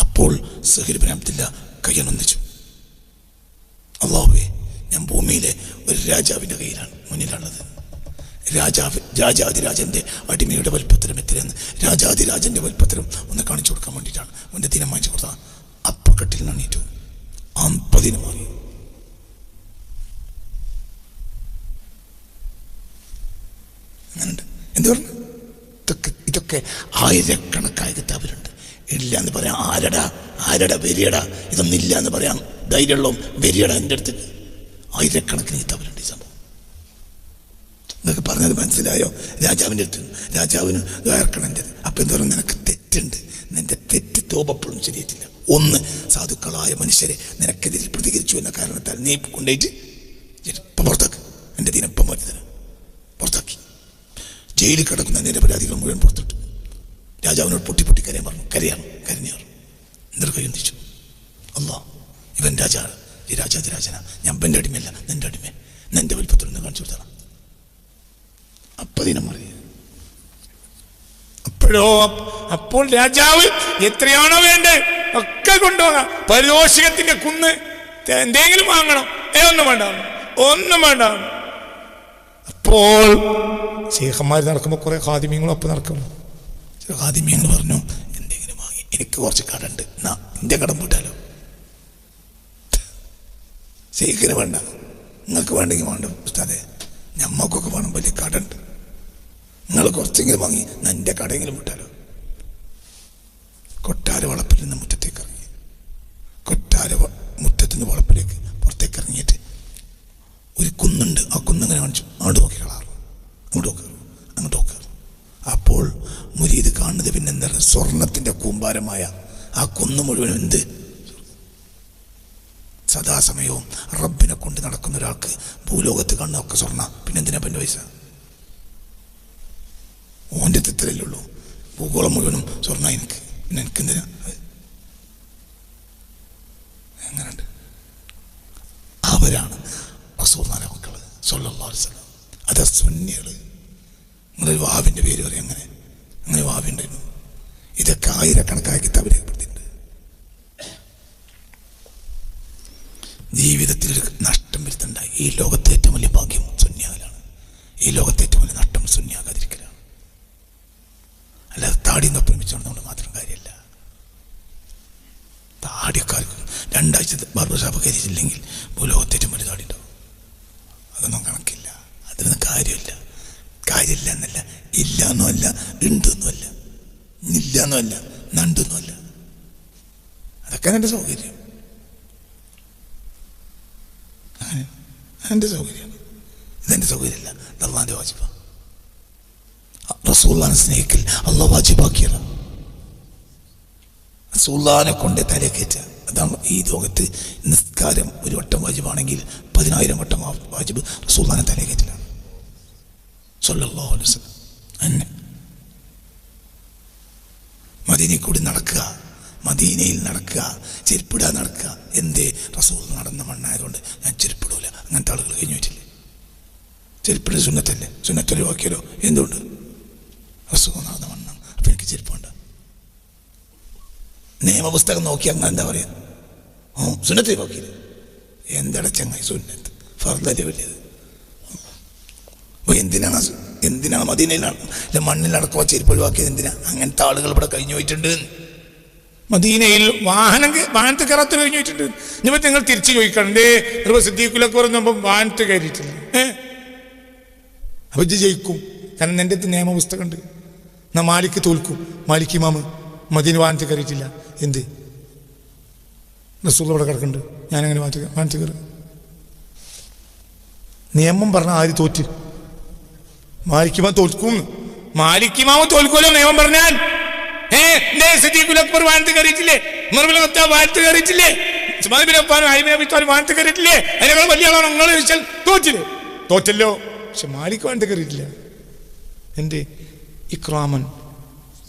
അപ്പോൾ സഹീൽ ബിൻ അബ്ദുല്ല കയ്യനൊന്നിച്ചു. അല്ലാഹുവേ, ഞാൻ ഭൂമിയിലെ ഒരു രാജാവിൻ്റെ കയ്യിലാണ് മുന്നിലുള്ളത്. രാജാതിരാജന്റെ അടിമയുടെ വൽപ്പത്തരം എത്രയെന്ന് രാജാതിരാജന്റെ വൽപ്പത്തരം ഒന്ന് കാണിച്ചു കൊടുക്കാൻ വേണ്ടിയിട്ടാണ് അവൻ്റെ ദിനം വാങ്ങിച്ചു കൊടുത്ത. അപ്പക്കെട്ടിൽ നണീറ്റു, അമ്പതിന് മാറി. അങ്ങനുണ്ട്. എന്ത് പറഞ്ഞു? ഇതൊക്കെ ആയിരക്കണക്കായ കിതാബിലുണ്ട്. ഇല്ല എന്ന് പറയാം, ആരടാ വെരിയടാ, ഇതൊന്നും ഇല്ല എന്ന് പറയാം ധൈര്യമുള്ള വെരിയടാ. എൻ്റെ അടുത്ത് ആയിരക്കണക്കിന് കിതാബിലുണ്ട് ഈ സംഭവം. ഇതൊക്കെ പറഞ്ഞത് മനസ്സിലായോ? രാജാവിൻ്റെ അടുത്ത് രാജാവിന് വേർക്കണൻ്റെ. അപ്പം എന്താ പറയുക, നിനക്ക് തെറ്റുണ്ട്, നിന്റെ തെറ്റ് തോപപ്പോഴും ശരിയായിട്ടില്ല. ഒന്ന്, സാധുക്കളായ മനുഷ്യരെ നിനക്കെതിരെ പ്രതികരിച്ചു എന്ന കാരണത്താൽ നീ കൊണ്ടുപോയിട്ട് ഇപ്പം പുറത്താക്ക്. എൻ്റെ ദിനപ്പം മാറ്റി തരാം. പുറത്താക്കി. ജയിലിൽ കിടക്കുന്ന നിരപരാധികൾ മുഴുവൻ പുറത്തിട്ടു. രാജാവിനോട് പൊട്ടി കരയാൻ പറഞ്ഞു. കരഞ്ഞാറ് എന്തൊരു കൈയൊന്നിച്ചു. അല്ലാ, ഇവൻ രാജാണ്, ഈ രാജാതിരാജനാ, ഞാൻ എൻ്റെ അടിമയല്ല, നിൻ്റെ അടിമ, നിൻ്റെ വലിപ്പത്തിലൊന്ന് കാണിച്ചു കൊടുത്തണം. അപ്പതിനെ മാറി. അപ്പോൾ രാജാവ് എത്രയാണോ വേണ്ടത് ഒക്കെ കൊണ്ടുപോകാം. പാരിതോഷികത്തിന്റെ കുന്ന് എന്തെങ്കിലും വാങ്ങണം, ഒന്നും വേണ്ട. അപ്പോൾ ശേഖന്മാർ നടക്കുമ്പോൾ കുറെ ഖാദിമീങ്ങളും അപ്പം നടക്കുന്നു. ചില ഖാദിമീങ്ങൾ പറഞ്ഞു, എന്തെങ്കിലും വാങ്ങി, എനിക്ക് കുറച്ച് കടമുണ്ട്, എന്നാ എൻ്റെ കടം പോയിട്ടാലോ. ശേഖന് വേണ്ട, നിങ്ങൾക്ക് വേണ്ടെങ്കിൽ വേണ്ട ഉസ്താദേ, ഞമ്മക്കൊക്കെ വേണം, വലിയ കടമുണ്ട്, നിങ്ങൾ കുറച്ചെങ്കിലും വാങ്ങി, എൻ്റെ കടയെങ്കിലും വിട്ടാലോ. കൊട്ടാര വളപ്പിൽ നിന്ന് മുറ്റത്തേക്ക് ഇറങ്ങി. മുറ്റത്തുനിന്ന് വളപ്പിലേക്ക് പുറത്തേക്ക് ഇറങ്ങിയിട്ട് ഒരു കുന്നുണ്ട്, ആ കുന്നിങ്ങനെ കാണിച്ചു. അങ്ങോട്ട് നോക്കി കളാറും, അങ്ങോട്ട് നോക്കുക. അപ്പോൾ മുരീദ് കാണുന്നത് പിന്നെ എന്താ, സ്വർണത്തിൻ്റെ കൂമ്പാരമായ ആ കുന്ന് മുഴുവൻ എന്ത്, സദാസമയവും റബ്ബിനെ കൊണ്ട് നടക്കുന്ന ഒരാൾക്ക് ഭൂലോകത്ത് കാണുന്നതൊക്കെ സ്വർണ്ണ, പിന്നെ എന്തിനാ പൻ്റെ പൈസ? ഓൻ്റെ തെറ്റലല്ലേ ഉള്ളൂ. ഭൂഗോളം മുഴുവനും സ്വർണ്ണ എനിക്ക്, പിന്നെ എനിക്കെന്തിനാ? എങ്ങനെയുണ്ട്? അവരാണ് റസൂലുള്ളാഹിന്റെ മക്കൾ സ്വല്ലല്ലാഹു അലൈഹി വസല്ലം. അത് സുന്നികൾ. നിങ്ങളൊരു വാവിൻ്റെ പേര് പറയും. അങ്ങനെ വാവി ഉണ്ടായിരുന്നു. ഇതൊക്കെ ആയിരക്കണക്കായ കിതാബിൽ രേഖപ്പെടുത്തിയിട്ടുണ്ട്. ജീവിതത്തിലൊരു നഷ്ടം വരുത്തുണ്ടായി. ഈ ലോകത്തെ ഏറ്റവും വലിയ ഭാഗ്യം സുന്നിയാകലാണ്. ഈ ലോകത്തെ ഏറ്റവും വലിയ നഷ്ടം സുന്നിയാകാതിരിക്കലാണ്. അല്ലാതെ താടി നൊപ്പിമിച്ചുകൊണ്ട് മാത്രം കാര്യമില്ല. താടിക്കാർക്ക് 2 ആഴ്ച ബാർബർ ഷാപ്പ് കരിച്ചില്ലെങ്കിൽ ഭൂലോകത്തെ ഏറ്റവും വലിയ താടി ഉണ്ടാവും. അതൊന്നും കണക്കില്ല. അതിനൊന്നും കാര്യമില്ല എന്നല്ല, ഇല്ല എന്നുമല്ല, ഉണ്ടെന്നുമല്ല, ഇല്ല എന്നുമല്ല, നണ്ടെന്നുമല്ല. അതൊക്കെ എൻ്റെ സൗകര്യം. എൻ്റെ സൗകര്യമാണ്. ഇതെൻ്റെ സൗകര്യമല്ല. അള്ളാൻ്റെ വാജിബ. റസൂലുള്ളാഹിനെ സ്നേഹിക്കൽ അള്ളാഹ് വാജിബാക്കിയതാണ്. റസൂലുള്ളാഹിനെ കൊണ്ട് തലേ കയറ്റുക. അതാണ് ഈ ലോകത്ത് നിസ്കാരം ഒരു വട്ടം വാജിബാണെങ്കിൽ 10,000 വട്ടം വാജിബ് റസൂലുള്ളാഹിനെ തലേ കയറ്റലാണ്. സ്വല്ലല്ലാഹു അലൈഹി വസല്ലം. അന്നെ മദീനയിൽ കൂടി നടക്കുക, മദീനയിൽ നടക്കുക, ചെരുപ്പിടാൻ നടക്കുക. എന്തേ? റസൂൽ നടന്ന മണ്ണായതുകൊണ്ട് ഞാൻ ചെരുപ്പിടൂല. അങ്ങനത്തെ ആളുകൾ കഴിഞ്ഞു വെച്ചില്ലേ? ചെരുപ്പിട സുന്നത്തല്ലേ? സുന്നത്ത് ഒഴിവാക്കിയാലോ? എന്തുകൊണ്ട്? റസൂൽ നടന്ന മണ്ണാണ്. അപ്പം എനിക്ക് ചെരുപ്പുണ്ട്. നിയമപുസ്തകം നോക്കി അങ്ങനെ എന്താ പറയുക? സുന്നത്ത് ഒഴിവാക്കിയില്ല. എന്താണ് ചങ്ങായി സുന്നത്ത്? ഫർദല്ലേ വലിയത്? എന്തിനാണ് മദീനയിലാണ് മണ്ണിൽ നടക്കുക ചെരുപ്പ് ഒഴിവാക്കിയത്? എന്തിനാ? അങ്ങനത്തെ ആളുകൾ ഇവിടെ കഴിഞ്ഞു പോയിട്ടുണ്ട്. മദീനയിൽ വാഹനത്തിൽ കയറാത്ത കഴിഞ്ഞു പോയിട്ടുണ്ട്. ഇനിയിപ്പോൾ നിങ്ങൾ തിരിച്ചു ചോദിക്കണ്ടേ? സിദ്ദീഖുലൊക്കെ പറയുമ്പോൾ വാഹനത്തിൽ കയറിയിട്ടില്ല. അപ്പം ജയിക്കും. കാരണം എൻ്റെ അടുത്ത് നിയമപുസ്തകമുണ്ട്. എന്നാൽ മാലിക്ക് തോൽക്കും. മാലിക് ഇമാമ് മദീന വാഹനത്തിൽ കയറിയിട്ടില്ല. എന്ത്? റസൂൽ ഇവിടെ കിടക്കുന്നുണ്ട്, ഞാനങ്ങനെ വാഹനത്തിൽ കയറും. നിയമം പറഞ്ഞാൽ ആര് തോറ്റ്? മാലിക് ഇമാം തോൽക്കും. മാലിക് ഇമാമ് തോൽക്കുമല്ലോ നിയമം പറഞ്ഞാൽ. സിദ്ദീഖുൽ അക്ബർ വാഹനത്തിൽ കയറിയിട്ടില്ലേ? ഉമർ ഇബ്നുൽ ഖത്താബ് വാഹനത്തിൽ കയറിയിട്ടില്ലേ? ഉസ്മാൻ ഇബ്നു അഫ്ഫാൻ, അലി ഇബ്നു അബീ ത്വാലിബ് വാഹനത്തിൽ കയറിയിട്ടില്ലേ? അതിനേക്കാൾ വലിയ ആളാണ് നിങ്ങൾ ചോദിച്ചാൽ തോറ്റല്ലോ. പക്ഷെ മാലിക് വാഹനത്തിൽ കയറിയിട്ടില്ല. എൻ്റെ ഇക്റാമൻ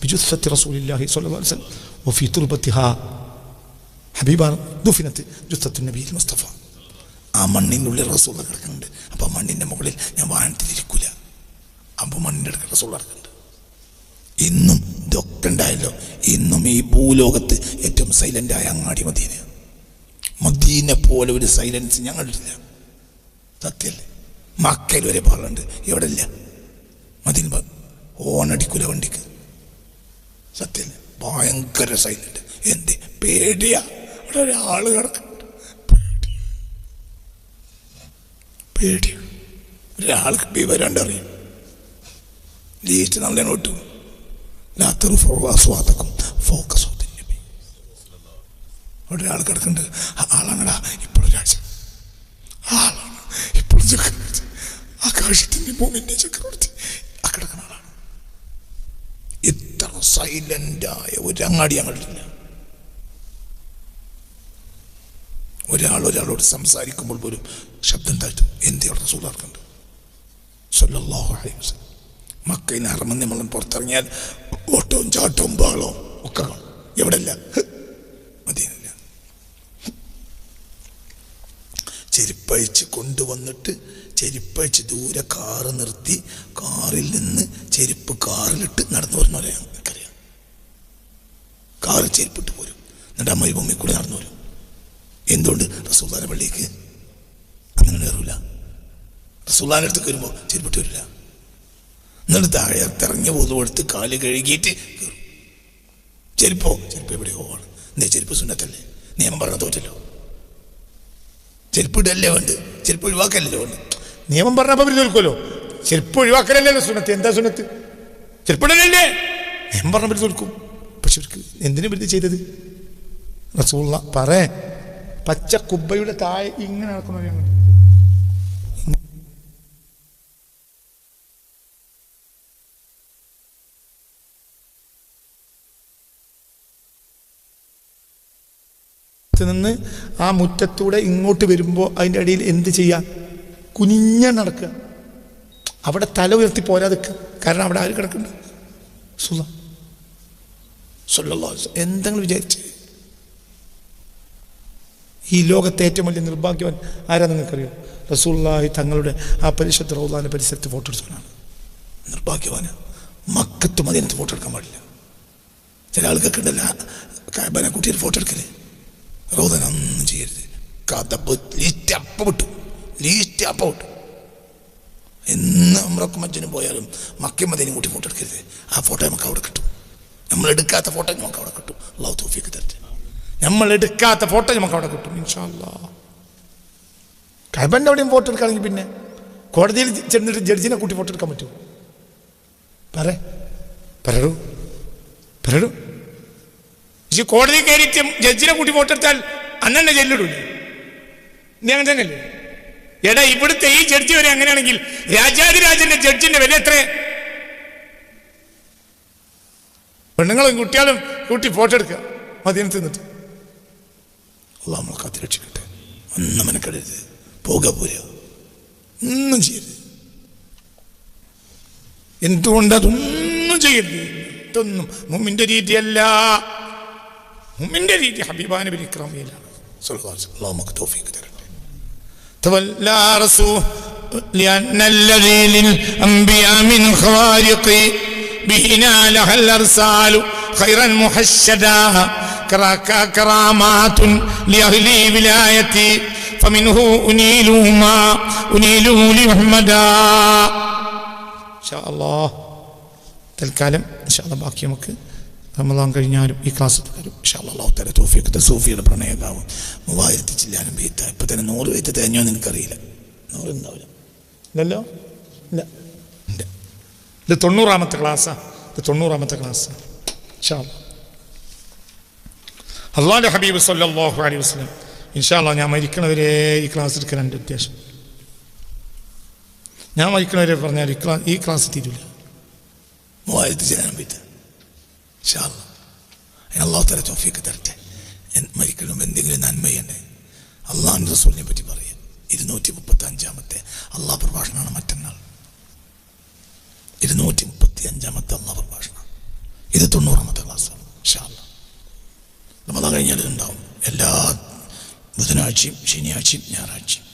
ബിജുസ്സത്തി റസൂലില്ലാഹി സ്വല്ലല്ലാഹു അലൈഹി വസല്ലം വഫീ തുർബത്തിഹാ ഹബീബ ദുഫിനത്ത് ജുസ്സത്തു നബിയിൽ മുസ്തഫ. ആ മണ്ണിൻ്റെ ഉള്ളിൽ റസൂൽ കിടക്കുന്നുണ്ട്. അപ്പോൾ ആ മണ്ണിൻ്റെ മുകളിൽ ഞാൻ വാഹനത്തിലിരിക്കില്ല. അപ്പോൾ മണ്ണിൻ്റെ അടുക്കൽ റസൂൽ കിടക്കുന്നുണ്ട്. ഇന്നും ഇതൊക്കെ ഉണ്ടായല്ലോ. ഇന്നും ഈ ഭൂലോകത്ത് ഏറ്റവും സൈലൻ്റായ അങ്ങാടി മദീനയാണ്. മദീന പോലെ ഒരു സൈലൻസ് ഞാൻ കണ്ടിട്ടില്ല. സത്യമല്ലേ? മക്കയിൽ വരെ പാടുണ്ട്. എവിടെ ഇല്ല? മദീന ഓണടിക്കൂല വണ്ടിക്ക്. സത്യമല്ലേ? ഭയങ്കര സൈലന്റ്. എന്ത് പേടിയാ? അവിടെ ഒരാള് കിടക്കുന്നുണ്ട്. പേടിയാണ്. ഒരാൾക്ക് വിവരണ്ടറിയും. ലീസ്റ്റ് നമ്മളെ നോട്ടു ഒരാൾ കിടക്കുന്നുണ്ട്. ആളാണടാ ഇപ്പോഴൊരാഴ്ച, ആളാണ് ഇപ്പോഴും ചക്രവർത്തി, ആകാശത്തിൻ്റെ ഭൂമിൻ്റെ ചക്രവർത്തി. ആ കിടക്കുന്ന ആളാണ്. ഇത്ര സൈലൻ്റായ ഒരു അങ്ങാടി ഞങ്ങളില്ല. ഒരാളോട് സംസാരിക്കുമ്പോൾ പോലും ശബ്ദം താഴ്ത്തും. എന്തേ റസൂൽ ആർക്കുണ്ട് സ്വല്ലല്ലാഹു അലൈഹി വസല്ലം. മക്കയിൽ നിന്ന് ഹറമിൽ നമ്മൾ പുറത്തിറങ്ങിയാൽ ഓട്ടവും ചാട്ടവും ബാളവും ഒക്കെ കാണും. എവിടെയല്ല? മദീനയില്ല. ചെരുപ്പഴിച്ച് കൊണ്ടുവന്നിട്ട് ചെരുപ്പഴിച്ച് ദൂരെ കാറ് നിർത്തി കാറിൽ നിന്ന് ചെരുപ്പ് കാറിലിട്ട് നടന്നു വരുന്നവരെ എനിക്കറിയാം. കാറിൽ ചെരുപ്പിട്ട് പോരും. എന്നിട്ട് ആ മരുഭൂമി കൂടെ നടന്നു വരും. എന്തുകൊണ്ട്? റസൂലുള്ളാഹിന്റെ പള്ളിക്ക് അങ്ങനെ കയറൂല. റസൂലുള്ളാഹിന്റെ അടുത്ത് വരുമ്പോൾ ചെരുപ്പിട്ട് വരില്ല. എന്നിട്ട് താഴെ ഇറങ്ങി കൊടുത്ത് കാല് കഴുകിയിട്ട് കയറും. ചെരുപ്പ് എവിടെയോ ആണ്. എന്തേ? ചെരുപ്പ് സുന്നത്തല്ലേ? നിയമം പറഞ്ഞാൽ തോറ്റല്ലോ. ചെരുപ്പ് ഇടല്ലേ വേണ്ട, ചെരുപ്പ് ഒഴിവാക്കല്ലോ വേണ്ട. നിയമം പറഞ്ഞപ്പോൾ അവർ തോൽക്കുമല്ലോ. ചെരുപ്പ് ഒഴിവാക്കലല്ലേ സുന്നത്ത്? എന്താ സുന്നത്ത്? ചെരുപ്പിടലല്ലേ? നിയമം പറഞ്ഞപ്പോൾ തോൽക്കും. പക്ഷെ അവർക്ക് എന്തിനു വേണ്ടി ചെയ്തത്? റസൂലുള്ള പറേ പച്ച കുബ്ബയുടെ താഴെ ഇങ്ങനെ നടക്കണോ? നിന്ന് ആ മുറ്റത്തൂടെ ഇങ്ങോട്ട് വരുമ്പോൾ അതിൻ്റെ അടിയിൽ എന്ത് ചെയ്യുക? കുനിഞ്ഞ നടക്കുക. അവിടെ തല ഉയർത്തി പോരാതെ, കാരണം അവിടെ ആര് കിടക്കുന്നുണ്ട്? എന്തെങ്കിലും വിചാരിച്ച് ഈ ലോകത്തെ ഏറ്റവും വലിയ നിർഭാഗ്യവാൻ ആരാ നിങ്ങൾക്കറിയോ? റസൂലുള്ളാഹി തങ്ങളുടെ ആ പരിശുദ്ധ റൗളാന്റെ പരിസരത്ത് ഫോട്ടോ എടുത്തവനാണ്. നിർഭാഗ്യവാന്. മക്കത്ത് മദീനത്ത് ഫോട്ടോ എടുക്കാൻ പാടില്ല. ചില ആൾക്കൊക്കെ ഉണ്ടല്ല കഅബനെ കൂട്ടിയിട്ട് ഫോട്ടോ എടുക്കല്. റൗളന ഒന്നും ചെയ്യരുത്. ലീസ്റ്റ് അപ്പം വിട്ടു. എന്ന് ഉംറക്കും ഹജ്ജിനും പോയാലും മക്കയും മദീനയും കൂട്ടി ഫോട്ടോ എടുക്കരുത്. ആ ഫോട്ടോ നമുക്ക് അവിടെ കിട്ടും. നമ്മൾ എടുക്കാത്ത ഫോട്ടോ നമുക്ക് അവിടെ കിട്ടും. അല്ലാഹു തൗഫീഖ് തരട്ടെ. നമ്മൾ എടുക്കാത്ത ഫോട്ടോ നമുക്ക് അവിടെ കിട്ടും ഇൻഷാ അല്ലാഹ്. കഅബന്റെ അവിടെയും ഫോട്ടോ എടുക്കുകയാണെങ്കിൽ പിന്നെ കോടതിയിൽ ചെന്നിട്ട് ജഡ്ജിനെ കൂട്ടി ഫോട്ടോ എടുക്കാൻ പറ്റുമോ? പറയൂ. കോടതി കയറിയിട്ട് ജഡ്ജിനെ കൂട്ടി ഫോട്ടോ എടുത്താൽ അന്നെ ജയിലിടൂല്ലേ? നീ അങ്ങനെ തന്നെയല്ലേ? എടാ, ഇവിടുത്തെ ഈ ജഡ്ജി വരെ അങ്ങനെയാണെങ്കിൽ രാജാതിരാജന്റെ ജഡ്ജിന്റെ വില എത്ര? പെണ്ണുങ്ങളും കുട്ടികളും കൂട്ടി ഫോട്ടോ എടുക്കുക മദീനത്ത് നിന്നിട്ട്. അല്ലാഹു നമ്മളെ കാത്തുരക്ഷിക്കട്ടെ. ഒന്നും മെനക്കെടരുത്. പോരാ ഒന്നും ചെയ്യരുത്. എന്തുകൊണ്ട് അതൊന്നും ചെയ്യരുത്? ഇതൊന്നും മുഅ്മിന്റെ രീതിയല്ല. മുഅ്മിന്റെ രീതി ഹബീബാ നബി ഇക്റാമിലാണ്. അല്ലാഹു നമുക്ക് തൗഫീഖ് തരട്ടെ. تولى رسول لأن الذي للأنبياء من خوارق به نالها الأرسال خيرا محشدا كرامات لأهل ولايتي فمنه أنيلوا ما أنيلوا ليحمدا إن شاء الله. തൽക്കാലം ഇൻഷാ അല്ലാഹ് ബാക്കി നമുക്ക് റമദാൻ കഴിഞ്ഞാലും ഈ ക്ലാസ് തരും ഇൻഷാ അല്ലാഹ്. അല്ലാഹു തആല തൗഫീഖ് തരും. സൂഫിയുടെ പ്രണയകാവം 3000 ചില്ലാനും ബെയ്ത്ത. ഇപ്പം തന്നെ 100 ബെയ്ത്ത് തേഞ്ഞോ എന്ന് എനിക്കറിയില്ല. 100 ഉണ്ടാവില്ല. ഇല്ലല്ലോ? ഇല്ല. ഇത് 90ാമത്തെ ക്ലാസ്സാണ്. ഇൻഷാ അല്ലാഹ്. അല്ലാഹുവിൻ്റെ ഹബീബ് സ്വല്ലല്ലാഹു അലൈഹി വസല്ലം ഇൻഷാ അല്ലാഹ് ഞാൻ മരിക്കണവരെ ഈ ക്ലാസ് എടുക്കാൻ എൻ്റെ ഉദ്ദേശം. ഞാൻ മരിക്കണവരെ പറഞ്ഞാൽ ഈ ക്ലാസ് തീരില്ല. 3000 ചില്ലാനും ബെയ്ത്ത് ഇൻഷാ അല്ലാഹ്. അല്ലാഹു തആല തൗഫീഖ് തരട്ടെ. മരിക്കണം എന്തെങ്കിലും നന്മയുണ്ട്. അള്ളാഹുവിൻ്റെ റസൂലിനെ പറ്റി പറയുക. 235ാമത്തെ അള്ളാഹ് പ്രഭാഷണമാണ് മറ്റന്നാൾ. 235ാമത്തെ അള്ളാഹ് പ്രഭാഷണം. ഇത് 90ാമത്തെ ക്ലാസ്സാണ് ഇൻഷാ അല്ലാഹ്. റമദാൻ കഴിഞ്ഞാൽ ഇതുണ്ടാവും. എല്ലാ ബുധനാഴ്ചയും ശനിയാഴ്ചയും ഞായറാഴ്ചയും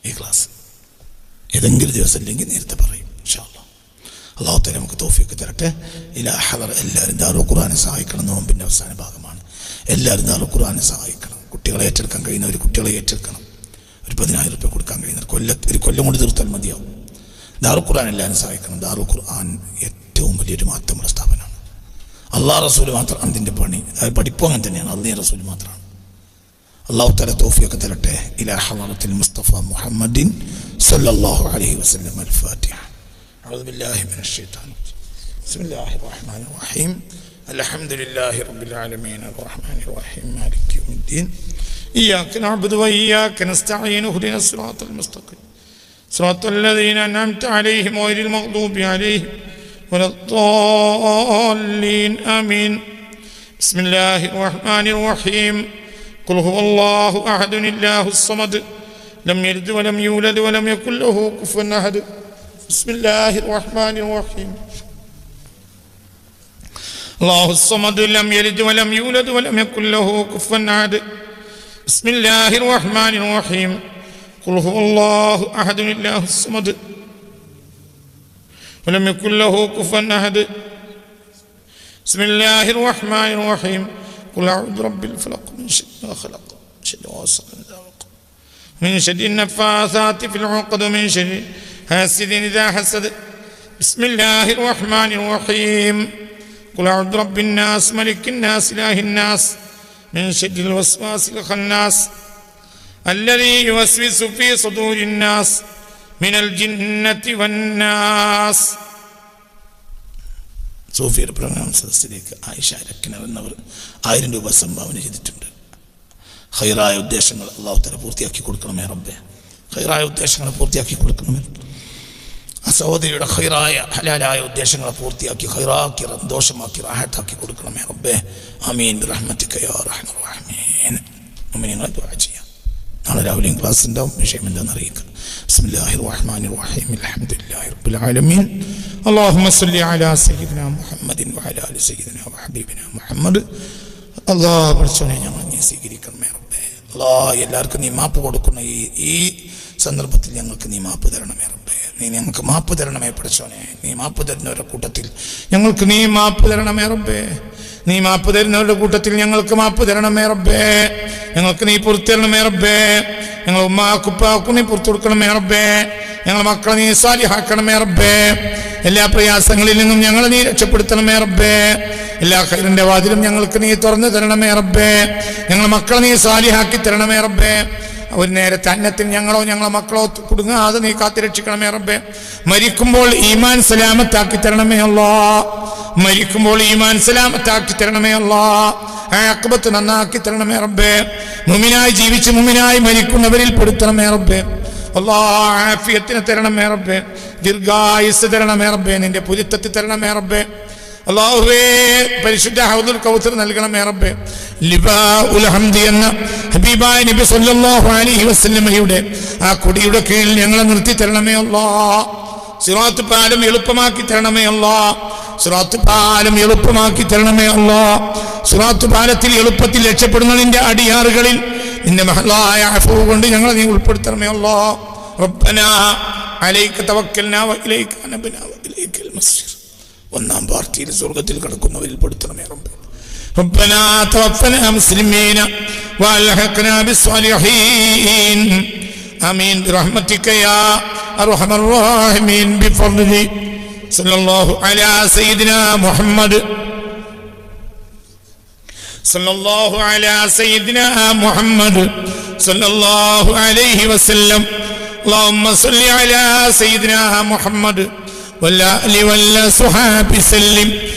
ഈ ക്ലാസ്. ഏതെങ്കിലും ദിവസം ഇല്ലെങ്കിൽ നേരത്തെ പറയും ഇൻഷാ അല്ലാഹ്. അല്ലാഹു തആല നമുക്ക് തൗഫീഖ് തരട്ടെ. ഇലാ ഹദർ എല്ലാവരും ദാറുൽ ഖുർആനെ സഹായിക്കണം. നോമ്പിൻ്റെ അവസാന ഭാഗമാണ്. എല്ലാവരും ദാറുൽ ഖുർആനെ സഹായിക്കണം. കുട്ടികളെ ഏറ്റെടുക്കാൻ കഴിയുന്നവർ കുട്ടികളെ ഏറ്റെടുക്കണം. ഒരു 10,000 രൂപ കൊടുക്കാൻ കഴിയുന്നവർ ഒരു കൊല്ലം കൊണ്ട് തീർത്താൽ മതിയാവും. ദാറുൽ ഖുർആൻ എല്ലാവരും സഹായിക്കണം. ദാറുൽ ഖുർആൻ ഏറ്റവും വലിയൊരു മാറ്റമുള്ള സ്ഥാപനമാണ്. അല്ലാഹു റസൂൽ മാത്രമാണ് അതിൻ്റെ പണി. അത് പഠിപ്പും അങ്ങനെ തന്നെയാണ്. അല്ലാഹു റസൂൽ മാത്രമാണ്. അല്ലാഹു തആല തൗഫീഖ് തരട്ടെ. ഇലാ ഹളറത്തിൽ മുസ്തഫ മുഹമ്മദിൻ സല്ലല്ലാഹു അലൈഹി വസല്ലം. അൽ-ഫാത്തിഹ. أعوذ بالله من الشيطان الرجيم. بسم الله الرحمن الرحيم. الحمد لله رب العالمين الرحمن الرحيم مالك يوم الدين إياك نعبد وإياك نستعين اهدنا الصراط المستقيم صراط الذين أنعمت عليهم غير المغضوب عليهم ولا الضالين آمين. بسم الله الرحمن الرحيم. قل هو الله أحد الله الصمد لم يلد ولم يولد ولم يكن له كفوا أحد. بسم الله الرحمن الرحيم. الله الصمد لم يلد ولم يولد ولم يكن له كفوا أحد. بسم الله الرحمن الرحيم. قل هو الله أحد الله الصمد ولم يكن له كفوا أحد. بسم الله الرحمن الرحيم. قل أعوذ برب الفلق من شر ما خلق من شر غاسق إذا وقب من شر النفاثات في العقد من شر حاسد إذا حسد. بسم الله الرحمن الرحيم. قل أعوذ برب الناس ملك الناس إله الناس من شر الوسواس الخناس الذي يوسوس في صدور الناس من الجنة والناس. സൂഫിയുടെ പ്രോഗ്രാം സദസ്സിലേക്ക് ആയിഷ രക്കിനർ എന്നവർ 1000 രൂപ സംഭാവന ചെയ്തിട്ടുണ്ട്. ഖൈറായ ഉദ്ദേശങ്ങൾ അല്ലാഹു തആല പൂർത്തിയാക്കി കൊടുക്കണമേ റബ്ബേ. ഖൈറായ ഉദ്ദേശങ്ങൾ പൂർത്തിയാക്കി കൊടുക്കണമേ. ആ സഹോദരിയുടെ ഖൈറായ ഹലാലായ ഉദ്ദേശങ്ങളെ പൂർത്തിയാക്കി ഖൈറാക്കി സന്തോഷമാക്കി റാഹത്താക്കി കൊടുക്കണമേ റബ്ബേ. ആമീൻ ബിറഹ്മതിക യാ അർഹമർ റഹീമീൻ. മുഅ്മിനീങ്ങളെ ദുആ ചെയ്യാം. നാളെ രാവിലെയും ക്ലാസ് ഉണ്ടാവും. വിഷയം എന്താണെന്ന് അറിയിക്കുക. ബിസ്മില്ലാഹിർ റഹ്മാനിർ റഹീം അൽഹംദുലില്ലാഹി റബ്ബിൽ ആലമീൻ അല്ലാഹുമ്മ സ്വല്ലി അലാ സയ്യിദിനാ മുഹമ്മദിൻ വഅലാ ആലി സയ്യിദിനാ വഹബീബിനാ മുഹമ്മദ്. അല്ലാഹ് പഠിച്ചോനെ ഞങ്ങൾ നീ സ്വീകരിക്കണമേ റബ്ബേ. അല്ലാഹ് എല്ലാവർക്കും നീ മാപ്പ് കൊടുക്കുന്ന ഈ സന്ദർഭത്തിൽ ഞങ്ങൾക്ക് നീ മാപ്പ് തരണമേ റബ്ബേ. നീ ഞങ്ങൾക്ക് മാപ്പ് തരണമേ പഠിച്ചോനെ. നീ മാപ്പ് തരുന്നവരുടെ കൂട്ടത്തിൽ ഞങ്ങൾക്ക് നീ മാപ്പ് തരണമേ റബ്ബേ. നീ മാപ്പ് തരുന്നവരുടെ കൂട്ടത്തിൽ ഞങ്ങൾക്ക് മാപ്പ് തരണമേ റബ്ബേ. ഞങ്ങൾക്ക് നീ പുറത്തു തരണമേ റബ്ബേ. ഞങ്ങൾ ഉമ്മാക്കുപ്പാക്കും നീ പുറത്തു കൊടുക്കണമേ റബ്ബേ. ഞങ്ങൾ മക്കളെ നീ സാലിഹാക്കണമേ റബ്ബേ. എല്ലാ പ്രയാസങ്ങളിൽ നിന്നും ഞങ്ങളെ നീ രക്ഷപ്പെടുത്തണമേ റബ്ബേ. എല്ലാ ഖൈറിന്റെ വാതിലും ഞങ്ങൾക്ക് നീ തുറന്നു തരണമേ റബ്ബേ. ഞങ്ങൾ മക്കളെ നീ സാലിഹാക്കി തരണമേ റബ്ബേ. ഒരു നേരത്തെ അന്നത്തിൽ ഞങ്ങളോ ഞങ്ങളെ മക്കളോ കുടുങ്ങാതെ നീ കാത്തുരക്ഷിക്കണമേ റബ്ബേ. മരിക്കുമ്പോൾ ഈമാൻ സലാമത്താക്കി തരണമേ അല്ലാഹ്. മരിക്കുമ്പോൾ ഈമാൻ സലാമത്താക്കി തരണമേ അല്ലാഹ്. ആഖിബത്ത് നന്നാക്കി തരണമേ റബ്ബേ. മുഅ്മിനായി ജീവിച്ച് മുഅ്മിനായി മരിക്കുന്നവരിൽ പെടുത്തണമേ റബ്ബേ. അല്ലാഹ് ആഫിയത്തിനെ തരണമേ റബ്ബേ. ദീർഘായുസ്സ് തരണമേ റബ്ബേ. നിന്റെ പുരുത്തത്തിൽ തരണമേ റബ്ബേ. അല്ലാഹുവേ പരിശുദ്ധ ഹൗദുൽ കൗസർ നൽകണമേ റബ്ബേ. ലിവാഉൽ ഹംദി എന്ന ഹബീബായ നബി സല്ലല്ലാഹു അലൈഹി വസല്ലമയുടെ ആ കൊടിയുടെ കീഴിൽ ഞങ്ങളെ നിർത്തി തരണമേ അല്ലാഹ്. സിറാത്ത് പാലം എളുപ്പമാക്കി തരണമേ അല്ലാഹ്. സിറാത്ത് പാലം എളുപ്പമാക്കി തരണമേ അല്ലാഹ്. സിറാത്ത് പാലത്തിൽ എളുപ്പത്തിൽ രക്ഷപ്പെടുന്ന നിന്റെ അടിയാറുകളിൽ നിന്റെ മഹലായ അഫൂ കൊണ്ട് ഞങ്ങളെ നീ ഉൾപ്പെടുത്തണമേ അല്ലാഹ്. റബ്ബനാ അലൈക തവക്കൽനാ വഇലൈക അനബ്നാ വഇലൈകൽ മസീർ. ഒന്നാം പാർട്ടിയിൽ സ്വർഗത്തിൽ കിടക്കുന്നവരിൽ പെടുത്തണമേ റബ്ബേ. ربنا توفنا مسلمين والحقنا بالصالحين آمين برحمتك يا أرحم الراحمين بفضل صلى الله على سيدنا محمد صلى الله على سيدنا محمد صلى الله عليه وسلم. اللهم صل على سيدنا محمد والآل والصحابة سلم.